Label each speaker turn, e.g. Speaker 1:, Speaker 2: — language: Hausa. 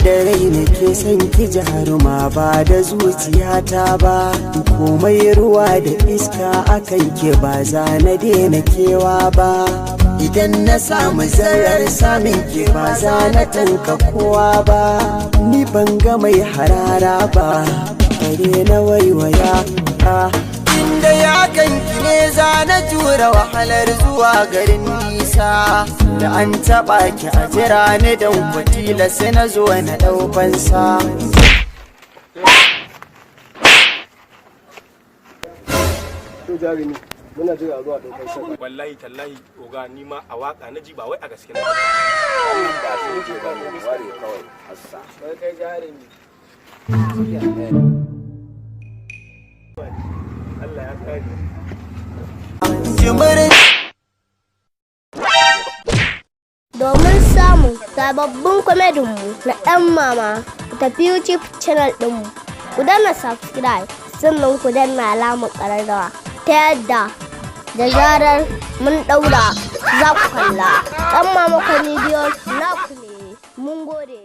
Speaker 1: da rai nake son ki jaruma ba da zuciyata ba, komai ruwa da iska akan ke ba za na daina kewa ba. Idan na samu zarar samun ke ba za na tanka kowa ba, ni ban ga mai harara ba bare na waiwaya. Inda ya kanki ne za na jura wahalar zuwa garin nisa, da an taɓa ki a jira ni don kwatila sai na zo na ɗaukansa.
Speaker 2: Muna jira zuwa ɗaukar shaka.
Speaker 3: Wallahi tallahi oga ni ma a waka na ji ba wai a gaske na
Speaker 2: Wannan ba su wuce ba ne ware kawai hassa.
Speaker 4: Sai kai jari ne.
Speaker 3: Allah ya kare.
Speaker 5: Domin samun sababbin komedinmu na ɗan mama ku tafi YouTube channel ɗinmu. Ku danna subscribe sannan ku danna alamar ƙararrawa ta yadda da zarar mun ɗaura za ku kalla. Ɗan mama comedian naku ne. Mun gode.